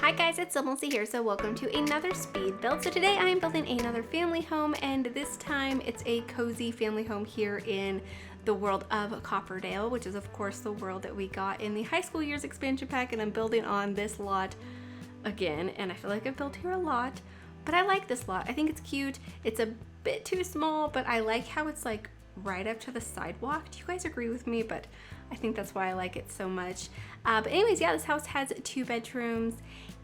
Hi guys, it's SimLicy here, so welcome to another speed build. So today I am building another family home, and this time it's a cozy family home here in the world of Copperdale, which is of course the world that we got in the high school years expansion pack, and I'm building on this lot again, and I feel like I've built here a lot, but I like this lot. I think it's cute. It's a bit too small, but I like how it's like right up to the sidewalk. Do you guys agree with me? But I think that's why I like it so much. But anyways, yeah, this house has 2 bedrooms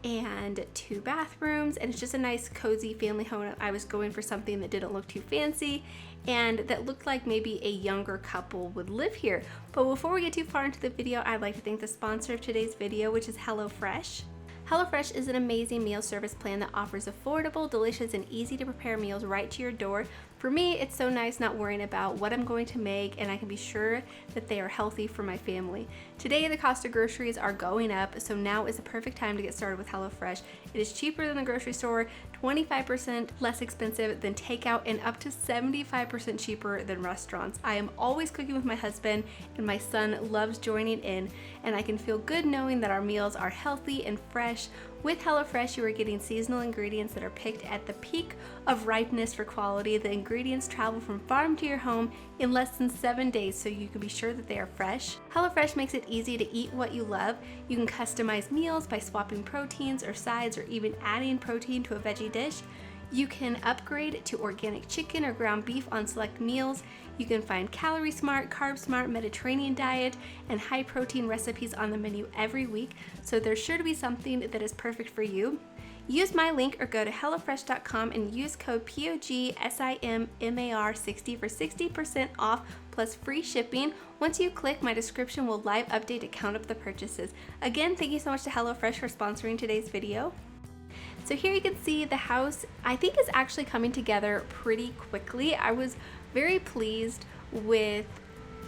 and 2 bathrooms, and it's just a nice cozy family home. I was going for something that didn't look too fancy and that looked like maybe a younger couple would live here. But before we get too far into the video, I'd like to thank the sponsor of today's video, which is HelloFresh. HelloFresh is an amazing meal service plan that offers affordable, delicious, and easy to prepare meals right to your door. For me, it's so nice not worrying about what I'm going to make, and I can be sure that they are healthy for my family. Today, the cost of groceries are going up, so now is the perfect time to get started with HelloFresh. It is cheaper than the grocery store, 25% less expensive than takeout, and up to 75% cheaper than restaurants. I am always cooking with my husband, and my son loves joining in, and I can feel good knowing that our meals are healthy and fresh. With HelloFresh, you are getting seasonal ingredients that are picked at the peak of ripeness for quality. The ingredients travel from farm to your home in less than 7 days, so you can be sure that they are fresh. HelloFresh makes it easy to eat what you love. You can customize meals by swapping proteins or sides, or even adding protein to a veggie dish. You can upgrade to organic chicken or ground beef on select meals. You can find Calorie Smart, Carb Smart, Mediterranean diet, and high protein recipes on the menu every week, so there's sure to be something that is perfect for you. Use my link or go to HelloFresh.com and use code POGSIMMAR60 for 60% off plus free shipping. Once you click, my description will live update to count up the purchases. Again, thank you so much to HelloFresh for sponsoring today's video. So here you can see the house, I think, is actually coming together pretty quickly. I was very pleased with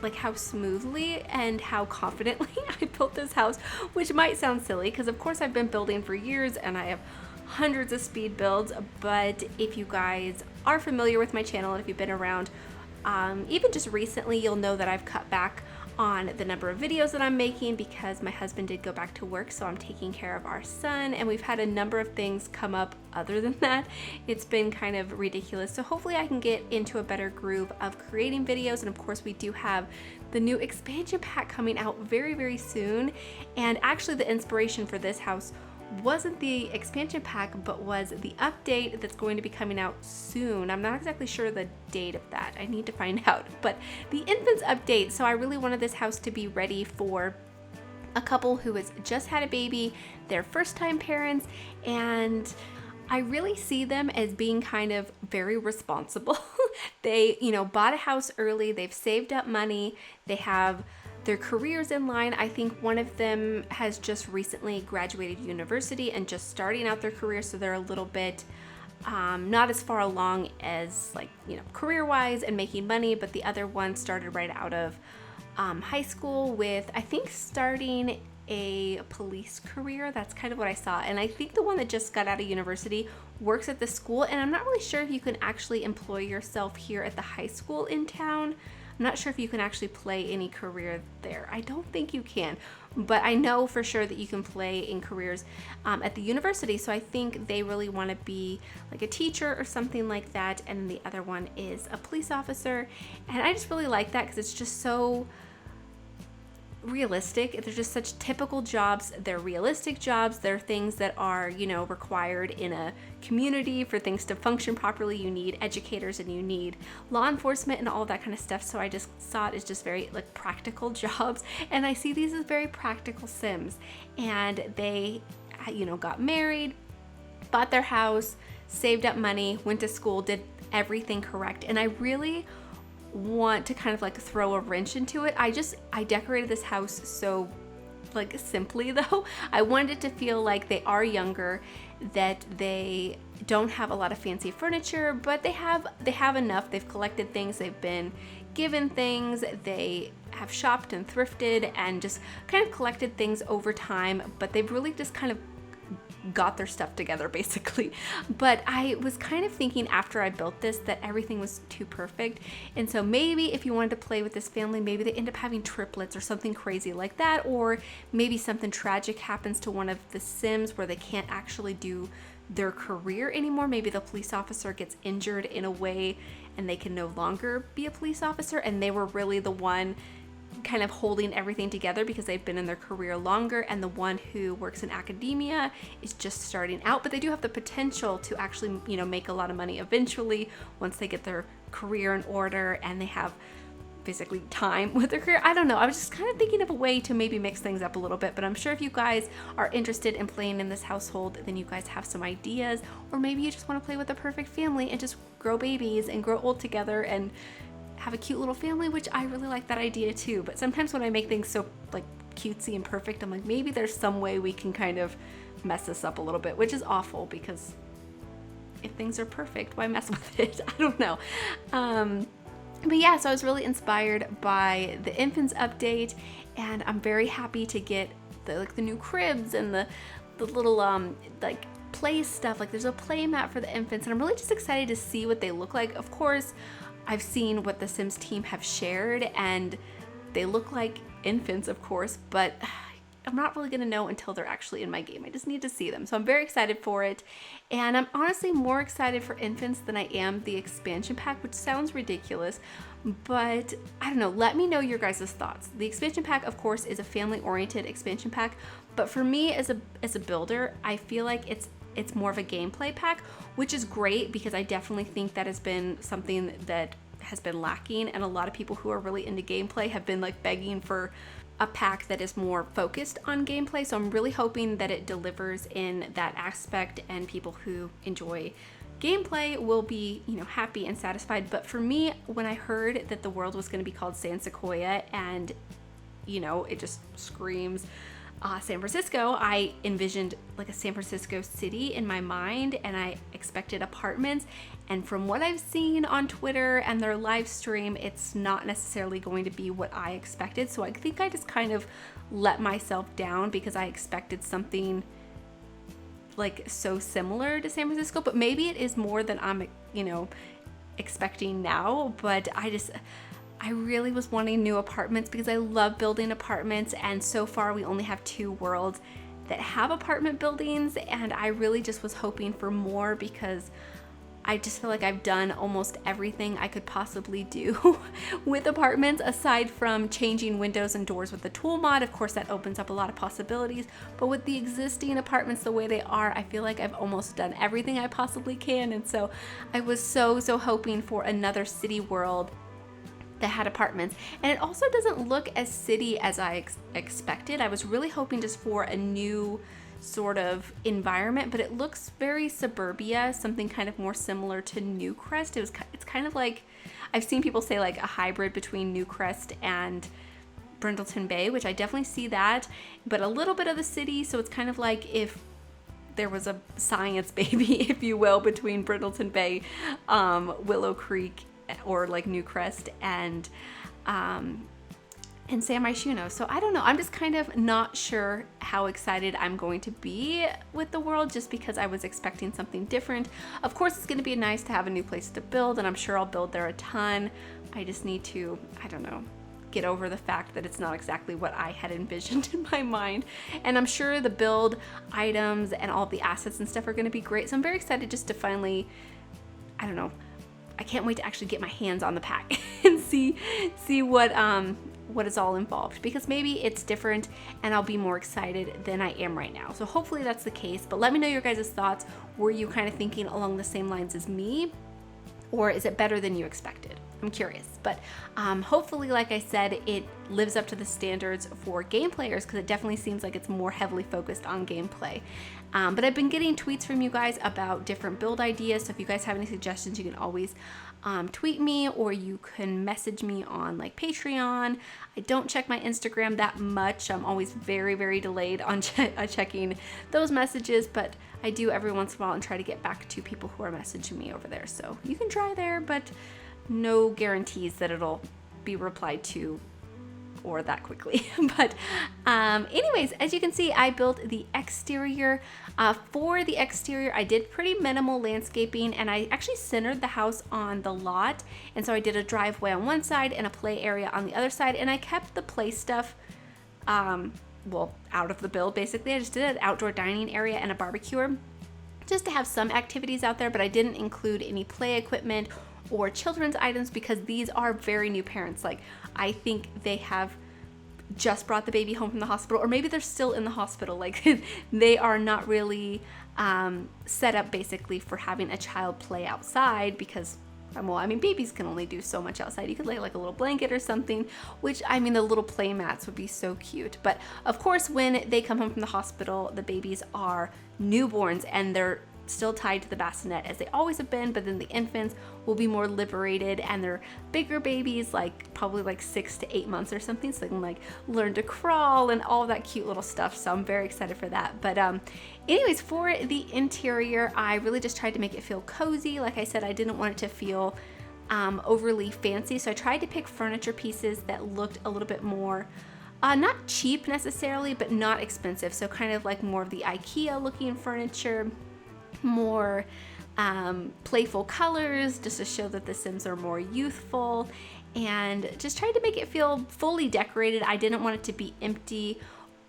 like how smoothly and how confidently I built this house, which might sound silly because of course I've been building for years and I have hundreds of speed builds, but if you guys are familiar with my channel and if you've been around even just recently, you'll know that I've cut back on the number of videos that I'm making because my husband did go back to work, so I'm taking care of our son, and we've had a number of things come up other than that. It's been kind of ridiculous, so hopefully I can get into a better groove of creating videos. And of course we do have the new expansion pack coming out very, very soon, and actually the inspiration for this house wasn't the expansion pack, but was the update that's going to be coming out soon. I'm not exactly sure the date of that. I need to find out, but the infants update. So I really wanted this house to be ready for a couple who has just had a baby, their first time parents, and I really see them as being kind of very responsible. They, bought a house early, they've saved up money, they have their careers in line. I think one of them has just recently graduated university and just starting out their career, so they're a little bit not as far along as career-wise and making money, but the other one started right out of high school with, I think, starting a police career. That's kind of what I saw. And I think the one that just got out of university works at the school, and I'm not really sure if you can actually employ yourself here at the high school in town. I'm not sure if you can actually play any career there. I don't think you can, but I know for sure that you can play in careers at the university. So I think they really want to be like a teacher or something like that. And the other one is a police officer. And I just really like that because it's just so realistic. They're just such typical jobs. They're realistic jobs. They're things that are, required in a community. For things to function properly, you need educators and you need law enforcement and all that kind of stuff. So I just saw it as just very practical jobs, and I see these as very practical Sims. And they, got married, bought their house, saved up money, went to school, did everything correct. And I really want to kind of throw a wrench into it. I decorated this house so simply though. I wanted it to feel like they are younger, that they don't have a lot of fancy furniture, but they have enough. They've collected things, they've been given things, they have shopped and thrifted and just kind of collected things over time, but they've really just kind of got their stuff together basically. But I was kind of thinking after I built this that everything was too perfect. And so maybe if you wanted to play with this family, maybe they end up having triplets or something crazy like that, or maybe something tragic happens to one of the Sims where they can't actually do their career anymore. Maybe the police officer gets injured in a way and they can no longer be a police officer, and they were really the one kind of holding everything together because they've been in their career longer, and the one who works in academia is just starting out, but they do have the potential to actually, you know, make a lot of money eventually once they get their career in order and they have basically time with their career. I don't know. I was just kind of thinking of a way to maybe mix things up a little bit, but I'm sure if you guys are interested in playing in this household, then you guys have some ideas, or maybe you just want to play with a perfect family and just grow babies and grow old together and have a cute little family, which I really like that idea too. But sometimes when I make things so like cutesy and perfect, I'm like, maybe there's some way we can kind of mess this up a little bit, which is awful because if things are perfect, why mess with it? I don't know. But yeah, so I was really inspired by the infants update, and I'm very happy to get the new cribs and the little like play stuff. Like there's a play mat for the infants, and I'm really just excited to see what they look like. Of course, I've seen what the Sims team have shared and they look like infants, of course, but I'm not really gonna know until they're actually in my game. I just need to see them. So I'm very excited for it. And I'm honestly more excited for infants than I am the expansion pack, which sounds ridiculous, but I don't know. Let me know your guys' thoughts. The expansion pack, of course, is a family-oriented expansion pack, but for me as a builder, I feel like it's more of a gameplay pack, which is great because I definitely think that has been something that has been lacking, and a lot of people who are really into gameplay have been like begging for a pack that is more focused on gameplay. So I'm really hoping that it delivers in that aspect, and people who enjoy gameplay will be, you know, happy and satisfied. But for me, when I heard that the world was going to be called San Sequoia, and you know, it just screams San Francisco, I envisioned like a San Francisco city in my mind, and I expected apartments. And from what I've seen on Twitter and their live stream, it's not necessarily going to be what I expected. So I think I just kind of let myself down because I expected something like so similar to San Francisco, but maybe it is more than I'm, you know, expecting now. But I really was wanting new apartments because I love building apartments, and so far we only have 2 worlds that have apartment buildings, and I really just was hoping for more because I just feel like I've done almost everything I could possibly do with apartments, aside from changing windows and doors with the tool mod. Of course, that opens up a lot of possibilities, but with the existing apartments the way they are, I feel like I've almost done everything I possibly can. And so I was so hoping for another city world that had apartments. And it also doesn't look as city as I expected. I was really hoping just for a new sort of environment, but it looks very suburbia, something kind of more similar to Newcrest. It's kind of like, I've seen people say like a hybrid between Newcrest and Brindleton Bay, which I definitely see that, but a little bit of the city. So it's kind of like if there was a science baby, if you will, between Brindleton Bay, Willow Creek, or like Newcrest, and San Myshuno. So I don't know, I'm just kind of not sure how excited I'm going to be with the world, just because I was expecting something different. Of course, it's going to be nice to have a new place to build, and I'm sure I'll build there a ton. I just need to, I don't know, get over the fact that it's not exactly what I had envisioned in my mind. And I'm sure the build items and all the assets and stuff are going to be great. So I'm very excited just to finally, I don't know, I can't wait to actually get my hands on the pack and see what is all involved, because maybe it's different and I'll be more excited than I am right now. So hopefully that's the case, but let me know your guys' thoughts. Were you kind of thinking along the same lines as me, or is it better than you expected? I'm curious, but hopefully, like I said, it lives up to the standards for game players, because it definitely seems like it's more heavily focused on gameplay. But I've been getting tweets from you guys about different build ideas, so if you guys have any suggestions, you can always tweet me, or you can message me on like Patreon. I don't check my Instagram that much. I'm always very delayed on checking those messages, but I do every once in a while and try to get back to people who are messaging me over there. So you can try there, but no guarantees that it'll be replied to or that quickly. But anyways, as you can see, I built the exterior. For the exterior, I did pretty minimal landscaping, and I actually centered the house on the lot. And so I did a driveway on one side and a play area on the other side, and I kept the play stuff well, out of the build basically. I just did an outdoor dining area and a barbecue just to have some activities out there, but I didn't include any play equipment or children's items because these are very new parents. Like, I think they have just brought the baby home from the hospital, or maybe they're still in the hospital. Like, they are not really set up basically for having a child play outside because, well, I mean, babies can only do so much outside. You could lay like a little blanket or something, which, I mean, the little play mats would be so cute. But of course, when they come home from the hospital, the babies are newborns and they're still tied to the bassinet as they always have been, but then the infants will be more liberated and they're bigger babies, like probably like 6 to 8 months or something, so they can like learn to crawl and all that cute little stuff. So I'm very excited for that. But anyways, for the interior, I really just tried to make it feel cozy. Like I said, I didn't want it to feel overly fancy, so I tried to pick furniture pieces that looked a little bit more not cheap necessarily, but not expensive. So kind of like more of the IKEA looking furniture, more playful colors, just to show that the Sims are more youthful, and just tried to make it feel fully decorated. I didn't want it to be empty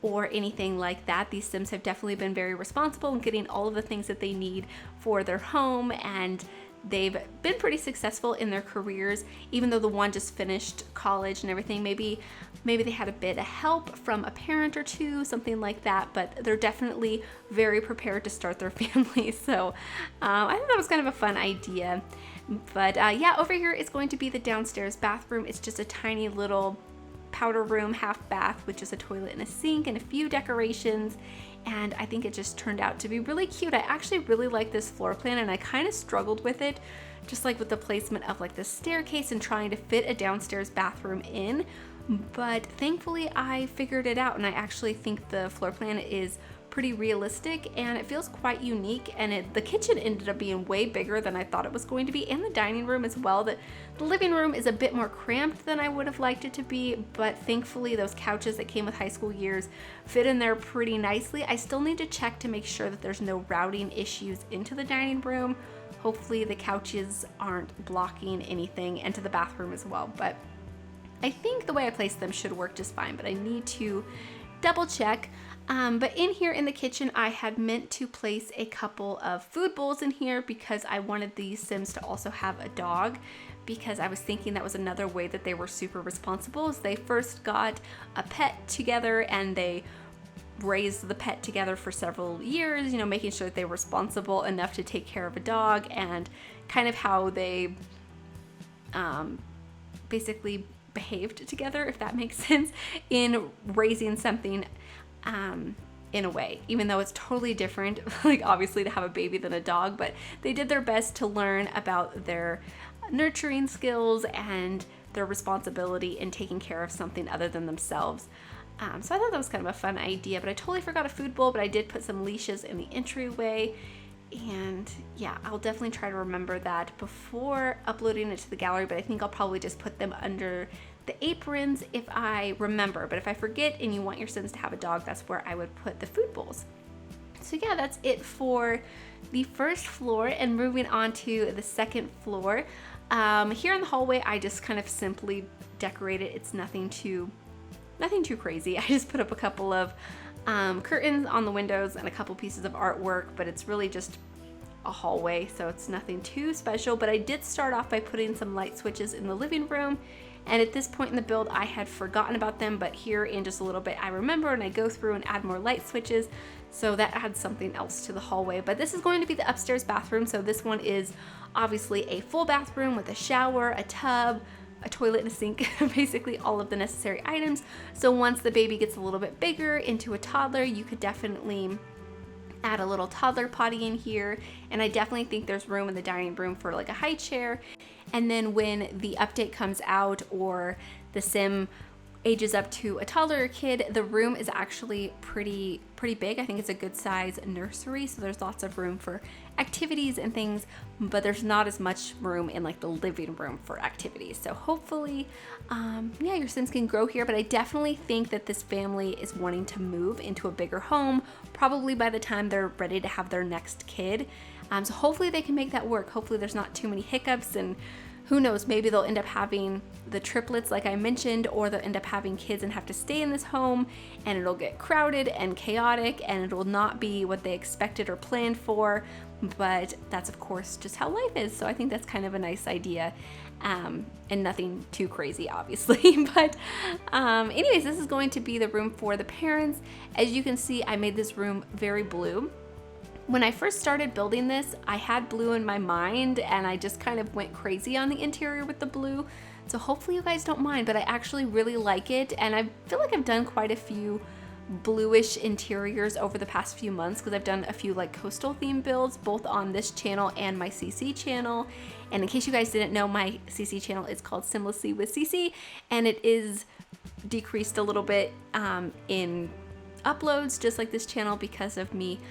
or anything like that. These Sims have definitely been very responsible in getting all of the things that they need for their home, and they've been pretty successful in their careers, even though the one just finished college and everything. Maybe they had a bit of help from a parent or two, something like that, but they're definitely very prepared to start their family. So I think that was kind of a fun idea. But yeah, over here is going to be the downstairs bathroom. It's just a tiny little powder room, half bath, with just a toilet and a sink and a few decorations. And I think it just turned out to be really cute. I actually really like this floor plan, and I kind of struggled with it, just like with the placement of like the staircase and trying to fit a downstairs bathroom in. But thankfully I figured it out, and I actually think the floor plan is pretty realistic and it feels quite unique. And the kitchen ended up being way bigger than I thought it was going to be, and the dining room as well. The living room is a bit more cramped than I would have liked it to be, but thankfully those couches that came with high school years fit in there pretty nicely. I still need to check to make sure that there's no routing issues into the dining room. Hopefully the couches aren't blocking anything into the bathroom as well, but I think the way I placed them should work just fine, but I need to double check. But in here in the kitchen, I had meant to place a couple of food bowls in here because I wanted these Sims to also have a dog, because I was thinking that was another way that they were super responsible. Is they first got a pet together and they raised the pet together for several years, you know, making sure that they were responsible enough to take care of a dog, and kind of how they basically behaved together, if that makes sense, in raising something in a way, even though it's totally different, like obviously to have a baby than a dog, but they did their best to learn about their nurturing skills and their responsibility in taking care of something other than themselves. So I thought that was kind of a fun idea, but I totally forgot a food bowl, but I did put some leashes in the entryway. And yeah, I'll definitely try to remember that before uploading it to the gallery, but I think I'll probably just put them under the aprons if I remember. But if I forget and you want your Sims to have a dog, that's where I would put the food bowls. So yeah, that's it for the first floor, and moving on to the second floor. Here in the hallway, I just kind of simply decorated. It's nothing too crazy. I just put up a couple of curtains on the windows and a couple pieces of artwork, but it's really just a hallway, so it's nothing too special. But I did start off by putting some light switches in the living room, and at this point in the build I had forgotten about them, but here in just a little bit I remember, and I go through and add more light switches, so that adds something else to the hallway. But this is going to be the upstairs bathroom, so this one is obviously a full bathroom with a shower, a tub, a toilet and a sink, basically all of the necessary items. So once the baby gets a little bit bigger into a toddler, you could definitely add a little toddler potty in here. And I definitely think there's room in the dining room for like a high chair. And then when the update comes out, or the Sim ages up to a toddler kid, the room is actually pretty big. I think it's a good size nursery, so there's lots of room for activities and things, but there's not as much room in like the living room for activities. So hopefully, yeah, your Sims can grow here, but I definitely think that this family is wanting to move into a bigger home, probably by the time they're ready to have their next kid. So hopefully they can make that work. Hopefully there's not too many hiccups, and who knows, maybe they'll end up having the triplets like I mentioned, or they'll end up having kids and have to stay in this home, and it'll get crowded and chaotic, and it will not be what they expected or planned for. But that's of course just how life is. So I think that's kind of a nice idea, and nothing too crazy obviously. But anyways, this is going to be the room for the parents. As you can see, I made this room very blue. When I first started building this, I had blue in my mind, and I just kind of went crazy on the interior with the blue. So hopefully you guys don't mind, but I actually really like it. And I feel like I've done quite a few bluish interiors over the past few months, because I've done a few like coastal theme builds, both on this channel and my CC channel. And in case you guys didn't know, my CC channel is called SimLicy with CC, and it is decreased a little bit in uploads, just like this channel, because of me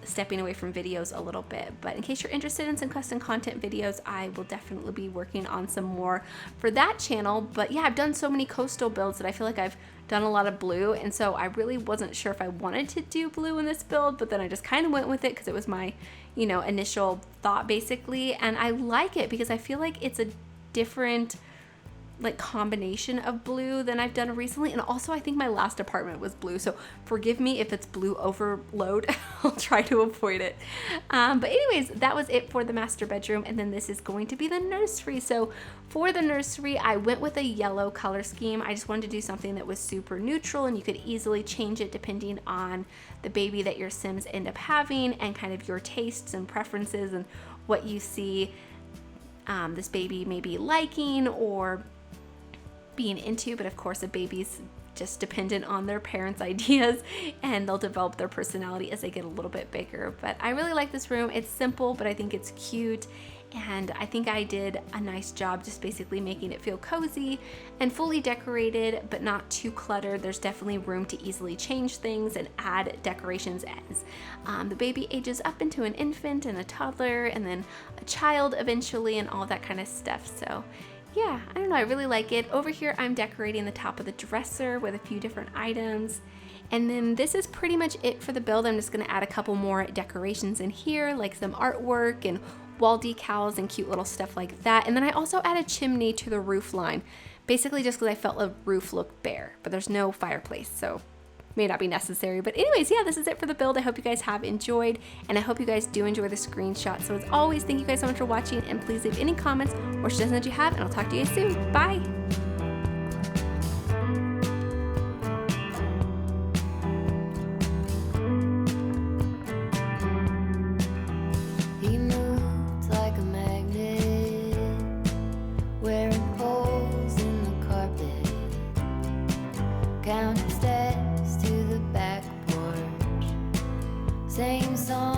stepping away from videos a little bit. But in case you're interested in some custom content videos, I will definitely be working on some more for that channel. But yeah, I've done so many coastal builds that I feel like I've done a lot of blue, and so I really wasn't sure if I wanted to do blue in this build, but then I just kind of went with it because it was my, you know, initial thought basically. And I like it because I feel like it's a different like combination of blue than I've done recently. And also I think my last apartment was blue, so forgive me if it's blue overload. I'll try to avoid it. But anyways, that was it for the master bedroom, and then this is going to be the nursery. So for the nursery, I went with a yellow color scheme. I just wanted to do something that was super neutral, and you could easily change it depending on the baby that your Sims end up having, and kind of your tastes and preferences, and what you see this baby maybe liking or being into. But of course, a baby's just dependent on their parents' ideas, and they'll develop their personality as they get a little bit bigger. But I really like this room. It's simple, but I think it's cute, and I think I did a nice job just basically making it feel cozy and fully decorated, but not too cluttered. There's definitely room to easily change things and add decorations as the baby ages up into an infant and a toddler, and then a child eventually, and all that kind of stuff. So yeah, I don't know, I really like it. Over here, I'm decorating the top of the dresser with a few different items. And then this is pretty much it for the build. I'm just gonna add a couple more decorations in here, like some artwork and wall decals and cute little stuff like that. And then I also add a chimney to the roof line, basically just because I felt the roof looked bare, but there's no fireplace, so may not be necessary. But anyways, yeah, this is it for the build. I hope you guys have enjoyed, and I hope you guys do enjoy the screenshot. So as always, thank you guys so much for watching, and please leave any comments or suggestions that you have, and I'll talk to you guys soon. Bye! He moved like a magnet, wearing holes in the carpet, counting steps to the back porch, same song